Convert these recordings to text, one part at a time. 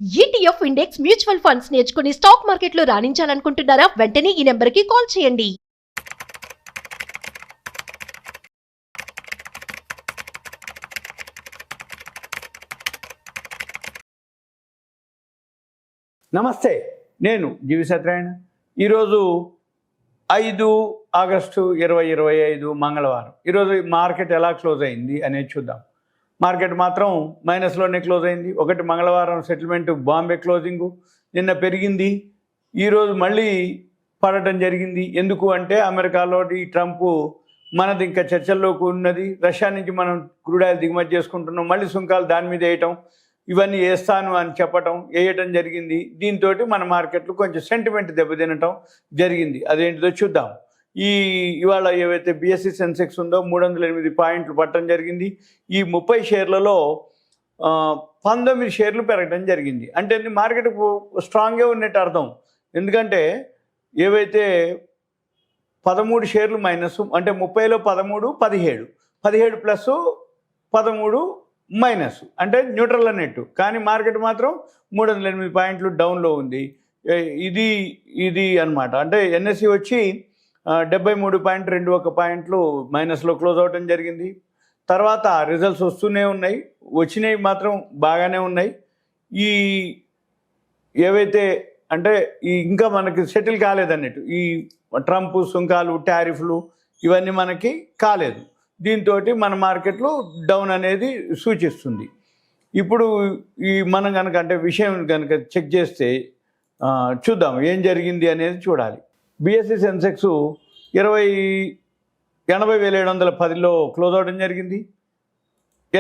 ETF index mutual funds నేర్చుకుని stock మార్కెట్లో రాణించాలనుకుంటున్నారా? వెంటనే ఈ నెంబర్కి కాల్ చేయండి. నమస్తే, నేను జీవి సత్యనారాయణ. ఈరోజు 5 ఆగస్టు 2025 మంగళవారం. ఈరోజు మార్కెట్ ఎలా క్లోజ్ అయింది అనేది చూద్దాం. మార్కెట్ మాత్రం మైనస్లోనే క్లోజ్ అయింది. ఒకటి మంగళవారం సెటిల్మెంట్ బాంబే క్లోజింగు నిన్న పెరిగింది, ఈరోజు మళ్ళీ పడటం జరిగింది. ఎందుకు అంటే అమెరికాలో ఈ ట్రంప్ మనది ఇంకా చర్చల్లోకి ఉన్నది. రష్యా నుంచి మనం క్రూడ్ ఆయిల్ దిగుమతి చేసుకుంటున్నాం, మళ్ళీ సుంకాలు దాని మీద వేయటం, ఇవన్నీ వేస్తాను అని చెప్పటం వేయటం జరిగింది. దీంతో మన మార్కెట్లు కొంచెం సెంటిమెంట్ దెబ్బతినటం జరిగింది. అదేంటిదో చూద్దాం. ఇవాళ ఏవైతే బిఎస్సి సెన్సెక్స్ ఉందో 308 పాయింట్లు పట్టడం జరిగింది. ఈ 30 షేర్లలో 19 షేర్లు పెరగడం జరిగింది. అంటే మార్కెట్ స్ట్రాంగ్గా ఉన్నట్టు అర్థం. ఎందుకంటే ఏవైతే 13 షేర్లు మైనస్, అంటే 30లో 13, 17 ప్లస్ 13 మైనస్, అంటే న్యూట్రల్ అన్నట్టు. కానీ మార్కెట్ మాత్రం 308 పాయింట్లు డౌన్లో ఉంది. ఇది అన్నమాట. అంటే ఎన్ఎస్సి వచ్చి 73.21 పాయింట్లు మైనస్లో క్లోజ్ అవడం జరిగింది. తర్వాత రిజల్ట్స్ వస్తూనే ఉన్నాయి, వచ్చినవి మాత్రం బాగానే ఉన్నాయి. ఏవైతే అంటే ఇంకా మనకి సెటిల్ కాలేదన్నట్టు, ఈ ట్రంప్ సుంకాలు, టారిఫ్లు ఇవన్నీ మనకి కాలేదు. దీంతో మన మార్కెట్లో డౌన్ అనేది సూచిస్తుంది. ఇప్పుడు మనం కనుక అంటే విషయం కనుక చెక్ చేస్తే చూద్దాం ఏం జరిగింది అనేది చూడాలి. బిఎస్సి సెన్సెక్స్ 80,710లో క్లోజ్ అవడం జరిగింది.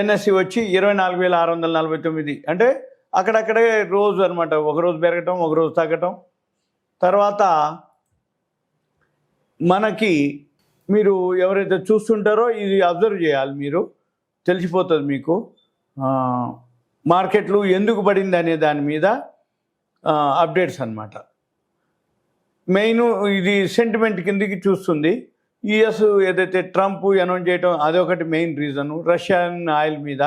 ఎన్ఎస్సి వచ్చి 24,649, అంటే అక్కడక్కడే రోజు అనమాట, ఒకరోజు పెరగటం ఒకరోజు తగ్గటం. తర్వాత మనకి మీరు ఎవరైతే చూస్తుంటారో ఇది అబ్జర్వ్ చేయాలి, మీరు తెలిసిపోతుంది మీకు మార్కెట్లు ఎందుకు పడింది అనే దాని మీద అప్డేట్స్ అన్నమాట. మెయిన్ ఇది సెంటిమెంట్ కిందకి చూస్తుంది. యుఎస్ ఏదైతే ట్రంప్ అనౌన్స్ చేయటం అదొకటి మెయిన్ రీజను. రష్యన్ ఆయిల్ మీద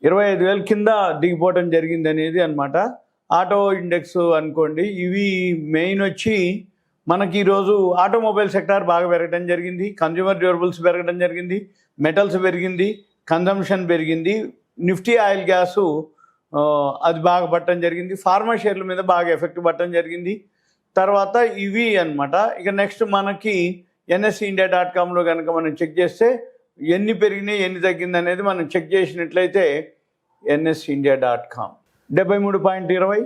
25,000 కింద దిగిపోవటం జరిగింది అనేది అనమాట. ఆటో ఇండెక్స్ అనుకోండి. ఇవి మెయిన్ వచ్చి మనకి ఈరోజు ఆటోమొబైల్ సెక్టార్ బాగా పెరగడం జరిగింది, కన్జ్యూమర్ డ్యూరబుల్స్ పెరగడం జరిగింది, మెటల్స్ పెరిగింది, కన్జంప్షన్ పెరిగింది, నిఫ్టీ ఆయిల్ గ్యాసు అది బాగా పట్టడం జరిగింది. ఫార్మా షేర్ల మీద బాగా ఎఫెక్ట్ పట్టడం జరిగింది. తర్వాత ఇవి అన్నమాట. ఇక నెక్స్ట్ మనకి NSEindia.comలో కనుక మనం చెక్ చేస్తే ఎన్ని పెరిగినాయి ఎన్ని తగ్గింది అనేది మనం చెక్ చేసినట్లయితే NSEindia.com 73.20,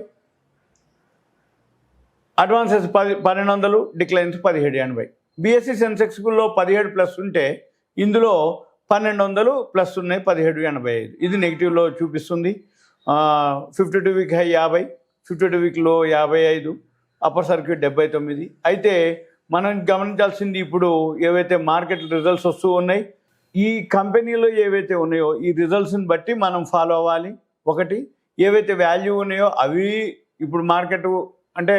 అడ్వాన్సెస్ 1200, డిక్లైన్స్ 1780. బిఎస్సి సెన్సెక్స్లో 17 ప్లస్ ఉంటే ఇందులో 1200 ప్లస్ ఉన్నాయి, 1785. ఇది నెగిటివ్లో చూపిస్తుంది. 52 వీక్ హై 50, 52 వీక్ లో 55, అప్పర్ సర్క్యూట్ 79. అయితే మనం గమనించాల్సింది ఇప్పుడు ఏవైతే మార్కెట్ రిజల్ట్స్ వస్తూ ఉన్నాయి, ఈ కంపెనీలో ఏవైతే ఉన్నాయో ఈ రిజల్ట్స్ని బట్టి మనం ఫాలో అవ్వాలి. ఒకటి ఏవైతే వాల్యూ ఉన్నాయో అవి ఇప్పుడు మార్కెట్ అంటే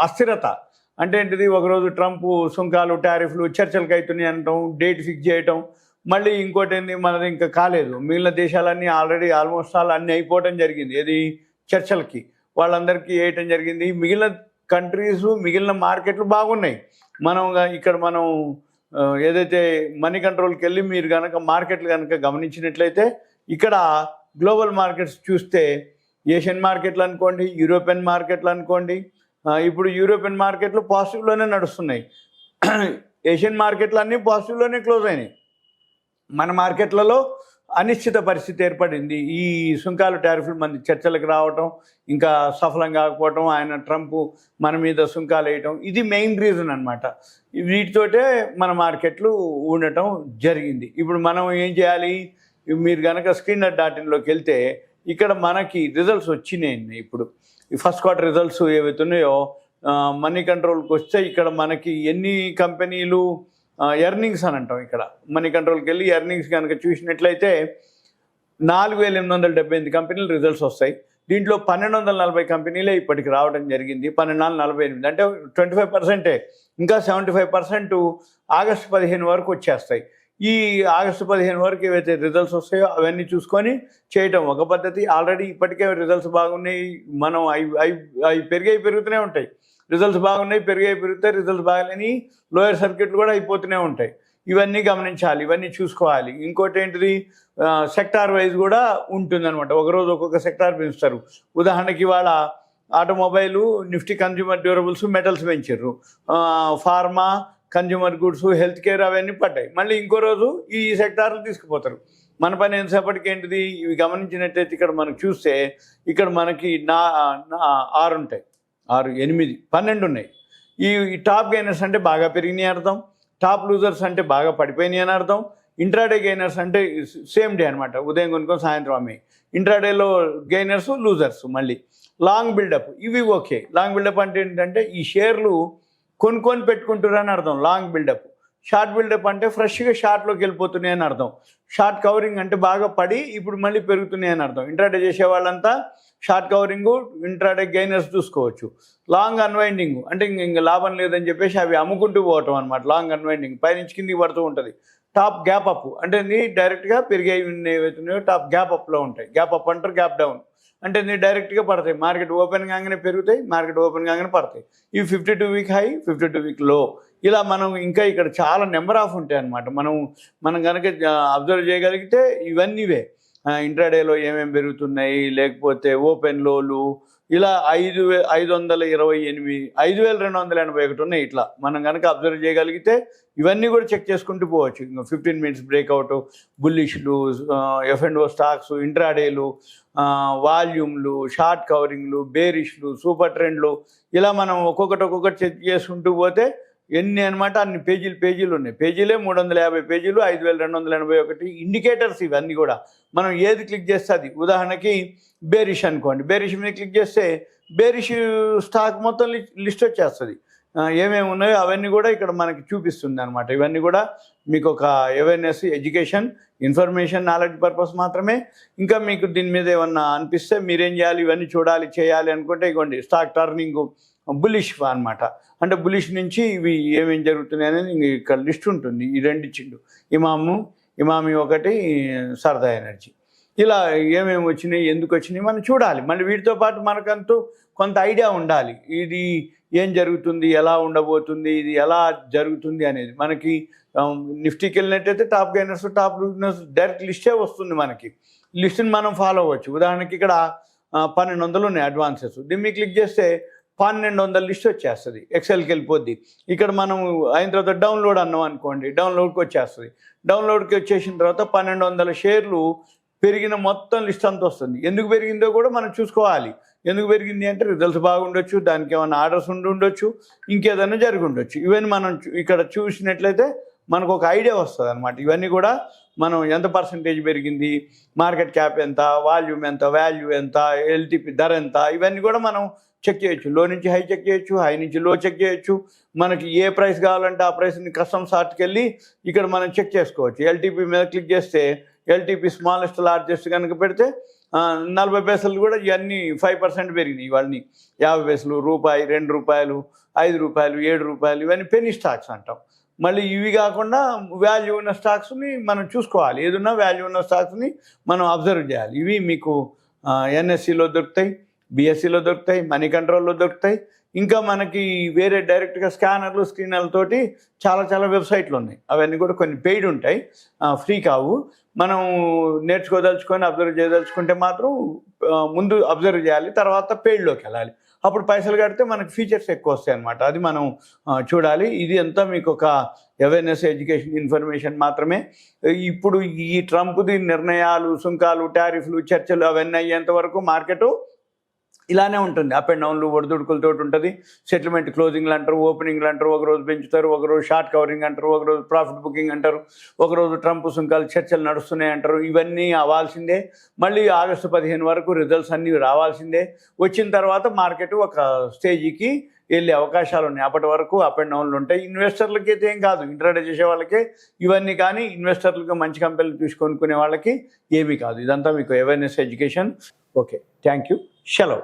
అస్థిరత అంటే ఏంటిది, ఒకరోజు ట్రంప్ సుంకాలు టారిఫ్లు చర్చలకు అవుతున్నాయి అనటం, డేట్ ఫిక్స్ చేయటం, మళ్ళీ ఇంకోటి ఏంది మనది ఇంకా కాలేదు. మిగిలిన దేశాలన్నీ ఆల్రెడీ ఆల్మోస్ట్ అన్నీ అయిపోవటం జరిగింది. ఏది చర్చలకి వాళ్ళందరికీ వేయటం జరిగింది. మిగిలిన కంట్రీస్ మిగిలిన మార్కెట్లు బాగున్నాయి. ఇక్కడ మనం ఏదైతే మనీ కంట్రోల్కి వెళ్ళి మీరు కనుక మార్కెట్లు కనుక గమనించినట్లయితే ఇక్కడ గ్లోబల్ మార్కెట్స్ చూస్తే ఏషియన్ మార్కెట్లు అనుకోండి, యూరోపియన్ మార్కెట్లు అనుకోండి. ఇప్పుడు యూరోపియన్ మార్కెట్లు పాజిటివ్లోనే నడుస్తున్నాయి, ఏషియన్ మార్కెట్లు అన్నీ పాజిటివ్లోనే క్లోజ్ అయినాయి. మన మార్కెట్లలో అనిశ్చిత పరిస్థితి ఏర్పడింది. ఈ సుంకాలు టారిఫ్లు మన చర్చలకు రావటం, ఇంకా సఫలం కాకపోవటం, ఆయన ట్రంప్ మన మీద సుంకాలు వేయటం, ఇది మెయిన్ రీజన్ అనమాట. వీటితోటే మన మార్కెట్లు ఉండటం జరిగింది. ఇప్పుడు మనం ఏం చేయాలి, మీరు కనుక Screener.inలోకి వెళ్తే ఇక్కడ మనకి రిజల్ట్స్ వచ్చినాయి. ఇప్పుడు ఈ ఫస్ట్ క్వార్టర్ రిజల్ట్స్ ఏవైతే ఉన్నాయో మనీ కంట్రోల్కి వస్తే ఇక్కడ మనకి ఎన్ని కంపెనీలు ఎర్నింగ్స్ అని అంటాం. ఇక్కడ మనీ కంట్రోల్కి వెళ్ళి ఎర్నింగ్స్ కనుక చూసినట్లయితే 4,878 కంపెనీలు రిజల్ట్స్ వస్తాయి. దీంట్లో 1,240 కంపెనీలే ఇప్పటికి రావడం జరిగింది. 1,448 అంటే 25%. ఇంకా 75% ఆగస్టు 15 వరకు వచ్చేస్తాయి. ఈ ఆగస్టు 15 వరకు ఏవైతే రిజల్ట్స్ వస్తాయో అవన్నీ చూసుకొని చేయటం ఒక పద్ధతి. ఆల్రెడీ ఇప్పటికే రిజల్ట్స్ బాగున్నాయి, మనం అవి పెరుగుతూనే ఉంటాయి. రిజల్ట్స్ బాగున్నాయి, పెరుగుతాయి, రిజల్ట్స్ బాగాలేని లోయర్ సర్క్యూట్లు కూడా అయిపోతూనే ఉంటాయి. ఇవన్నీ గమనించాలి, ఇవన్నీ చూసుకోవాలి. ఇంకోటి ఏంటిది, సెక్టార్ వైజ్ కూడా ఉంటుందన్నమాట. ఒకరోజు ఒక్కొక్క సెక్టార్ పెంచుతారు. ఉదాహరణకి ఇవాళ ఆటోమొబైలు, నిఫ్టీ కన్జ్యూమర్ డ్యూరబుల్స్, మెటల్స్ పెంచారు. Pharma, consumer goods, health care అవన్నీ పడ్డాయి. మళ్ళీ ఇంకో రోజు ఈ సెక్టార్లు తీసుకుపోతారు. మన పని ఎంతసేపటికి ఏంటిది, ఇవి గమనించినట్టయితే ఇక్కడ మనకు చూస్తే ఇక్కడ మనకి 6 ఉంటాయి, 6, 8, 12 ఉన్నాయి. ఈ టాప్ గెయినర్స్ అంటే బాగా పెరిగినాయి అర్థం, టాప్ లూజర్స్ అంటే బాగా పడిపోయినాయి అని అర్థం. ఇంట్రాడే గెయినర్స్ అంటే సేమ్ డే అనమాట, ఉదయం కొనుక్కొని సాయంత్రం అమ్మాయి. ఇంట్రాడేలో గెయినర్స్, లూజర్స్. మళ్ళీ లాంగ్ బిల్డప్, ఇవి ఓకే. లాంగ్ బిల్డప్ అంటే ఏంటంటే ఈ షేర్లు కొనుక్కొని పెట్టుకుంటారని అర్థం లాంగ్ బిల్డప్. షార్ట్ బిల్డప్ అంటే ఫ్రెష్గా షార్ట్లోకి వెళ్ళిపోతున్నాయి అని అర్థం. షార్ట్ కవరింగ్ అంటే బాగా పడి ఇప్పుడు మళ్ళీ పెరుగుతున్నాయి అని అర్థం. ఇంట్రాడే చేసే వాళ్ళంతా షార్ట్ కవరింగ్, ఇంట్రాడే గెయినర్స్ చూసుకోవచ్చు. లాంగ్ అన్వైండింగ్ అంటే ఇంకా లాభం లేదని చెప్పేసి అవి అమ్ముకుంటూ పోవటం అనమాట. లాంగ్ అన్వైండింగ్ పైనుంచి కిందికి పడుతూ ఉంటుంది. టాప్ గ్యాప్ అప్ అంటే డైరెక్ట్గా పెరిగేవి ఏవైతున్నాయో టాప్ గ్యాప్ అప్లో ఉంటాయి. గ్యాప్ అప్ అంటారు, గ్యాప్ డౌన్ అంటే డైరెక్ట్గా పడతాయి. మార్కెట్ ఓపెన్ కాగానే పెరుగుతాయి, మార్కెట్ ఓపెన్ కాగానే పడతాయి. ఇవి 52 వీక్ హై, 52 వీక్ లో. ఇలా మనం ఇంకా ఇక్కడ చాలా నెంబర్ ఆఫ్ ఉంటాయి అన్నమాట. మనం కనుక అబ్జర్వ్ చేయగలిగితే ఇవన్నీవే. ఇంట్రాడేలో ఏమేమి పెరుగుతున్నాయి, లేకపోతే ఓపెన్ లోలు, ఇలా 5,528, 5,281 ఉన్నాయి. ఇట్లా మనం కనుక అబ్జర్వ్ చేయగలిగితే ఇవన్నీ కూడా చెక్ చేసుకుంటూ పోవచ్చు. ఇంకా 15 మినిట్స్ బ్రేక్అవుట్, బుల్లిష్లు, F&O స్టాక్స్, ఇంట్రాడేలు, వాల్యూమ్లు, షార్ట్ కవరింగ్లు, బేరిష్లు, సూపర్ ట్రెండ్లు, ఇలా మనం ఒక్కొక్కటి చెక్ చేసుకుంటూ పోతే ఎన్ని అనమాట అన్ని పేజీలు ఉన్నాయి. పేజీలే 350 పేజీలు, 5,281 ఇండికేటర్స్. ఇవన్నీ కూడా మనం ఏది క్లిక్ చేస్తే అది. ఉదాహరణకి బేరిష్ అనుకోండి, బేరిష్ మీద క్లిక్ చేస్తే బేరిష్ స్టాక్ మొత్తం లిస్ట్ వచ్చేస్తుంది. ఏమేమి ఉన్నాయో అవన్నీ కూడా ఇక్కడ మనకి చూపిస్తుంది అనమాట. ఇవన్నీ కూడా మీకు ఒక awareness, education, information, knowledge purpose మాత్రమే. ఇంకా మీకు దీని మీద ఏమన్నా అనిపిస్తే మీరేం చేయాలి, ఇవన్నీ చూడాలి, చేయాలి అనుకుంటే ఇవ్వండి స్టాక్ టర్నింగ్ బులిష్ అనమాట. అంటే బులిష్ నుంచి ఇవి ఏమేమి జరుగుతున్నాయి అనేది ఇక్కడ లిస్ట్ ఉంటుంది. ఈ 2 ఇచ్చిండు, ఇమామి ఒకటి, సరదా ఎనర్జీ. ఇలా ఏమేమి వచ్చినాయి, ఎందుకు వచ్చినాయి మనం చూడాలి. మళ్ళీ వీటితో పాటు మనకంటూ కొంత ఐడియా ఉండాలి. ఇది ఏం జరుగుతుంది, ఎలా ఉండబోతుంది, ఇది ఎలా జరుగుతుంది అనేది. మనకి నిఫ్టీకి వెళ్ళినట్టయితే top gainers, top losers direct లిస్టే వస్తుంది మనకి. లిస్ట్ని మనం ఫాలో అవ్వచ్చు. ఉదాహరణకి ఇక్కడ 1200 ఉన్నాయి అడ్వాన్సెస్. దీన్ని క్లిక్ చేస్తే 1200 లిస్ట్ వచ్చేస్తుంది. ఎక్సెల్కి వెళ్ళిపోద్ది. ఇక్కడ మనం అయిన తర్వాత డౌన్లోడ్ అన్నాం అనుకోండి, డౌన్లోడ్కి వచ్చేస్తుంది. డౌన్లోడ్కి వచ్చేసిన తర్వాత 1200 షేర్లు పెరిగిన మొత్తం లిస్ట్ అంతా వస్తుంది. ఎందుకు పెరిగిందో కూడా మనం చూసుకోవాలి. ఎందుకు పెరిగింది అంటే రిజల్ట్స్ బాగుండొచ్చు, దానికి ఏమైనా ఆర్డర్స్ ఉండొచ్చు, ఇంకేదైనా జరిగి ఉండొచ్చు. ఇవన్నీ మనం ఇక్కడ చూసినట్లయితే మనకు ఒక ఐడియా వస్తుంది అనమాట. ఇవన్నీ కూడా మనం ఎంత పర్సంటేజ్ పెరిగింది, మార్కెట్ క్యాప్ ఎంత, వాల్యూమ్ ఎంత, వాల్యూ ఎంత, ఎల్టీపీ ధర ఎంత, ఇవన్నీ కూడా మనం చెక్ చేయొచ్చు. లో నుంచి హై చెక్ చేయొచ్చు, హై నుంచి లో చెక్ చేయొచ్చు. మనకి ఏ ప్రైస్ కావాలంటే ఆ ప్రైస్ని కస్టమ్ సార్ట్కి వెళ్ళి ఇక్కడ మనం చెక్ చేసుకోవచ్చు. ఎల్టీపీ మీద క్లిక్ చేస్తే ఎల్టీపీ స్మాలెస్ట్ లార్జెస్ట్ కనుక పెడితే 40 పైసలు కూడా ఇవన్నీ 5% పెరిగినాయి. ఇవన్నీ 50 పైసలు, రూపాయి, 2 రూపాయలు, 5 రూపాయలు, 7 రూపాయలు, ఇవన్నీ పెన్నీ స్టాక్స్ అంటాం. మళ్ళీ ఇవి కాకుండా వాల్యూ ఉన్న స్టాక్స్ని మనం చూసుకోవాలి. ఏదున్నా వాల్యూ ఉన్న స్టాక్స్ని మనం అబ్జర్వ్ చేయాలి. ఇవి మీకు ఎన్ఎస్సిలో దొరుకుతాయి, బిఎస్సిలో దొరుకుతాయి, మనీ కంట్రోల్లో దొరుకుతాయి. ఇంకా మనకి వేరే డైరెక్ట్గా స్కానర్లు, స్క్రీనర్లతోటి చాలా వెబ్సైట్లు ఉన్నాయి. అవన్నీ కూడా కొన్ని పెయిడ్ ఉంటాయి, ఫ్రీ కావు. మనం నేర్చుకోదలుచుకొని అబ్జర్వ్ చేయదలుచుకుంటే మాత్రం ముందు అబ్జర్వ్ చేయాలి, తర్వాత పెయిడ్లోకి వెళ్ళాలి. అప్పుడు పైసలు కడితే మనకి ఫీచర్స్ ఎక్కువ వస్తాయి అన్నమాట. అది మనం చూడాలి. ఇది అంతా మీకు ఒక అవేర్నెస్, ఎడ్యుకేషన్, ఇన్ఫర్మేషన్ మాత్రమే. ఇప్పుడు ఈ ట్రంప్ది నిర్ణయాలు, సుంకాలు, టారిఫ్లు, చర్చలు అవన్నీ అయ్యేంత వరకు మార్కెట్ ఇలానే ఉంటుంది. అప్ అండ్ డౌన్లు, ఒడిదుడుకులతో ఉంటుంది. సెటిల్మెంట్ క్లోజింగ్లు అంటారు, ఓపెనింగ్లు అంటారు. ఒకరోజు పెంచుతారు, ఒకరోజు షార్ట్ కవరింగ్ అంటారు, ఒకరోజు ప్రాఫిట్ బుకింగ్ అంటారు, ఒకరోజు ట్రంప్ సుంకాలు చర్చలు నడుస్తున్నాయి అంటారు. ఇవన్నీ అవ్వాల్సిందే. మళ్ళీ ఆగస్టు 15 వరకు రిజల్ట్స్ అన్నీ రావాల్సిందే. వచ్చిన తర్వాత మార్కెట్ ఒక స్టేజ్కి వెళ్ళే అవకాశాలు ఉన్నాయి. అప్పటి వరకు అప్ అండ్ డౌన్లు ఉంటాయి. ఇన్వెస్టర్లకి అయితే ఏం కాదు, ఇంట్రాడే చేసే వాళ్ళకే ఇవన్నీ. కానీ ఇన్వెస్టర్లకు మంచి కంపెనీలు చూసుకొనుకునే వాళ్ళకి ఏమీ కాదు. ఇదంతా మీకు awareness, education. Okay, thank you. సెలవు.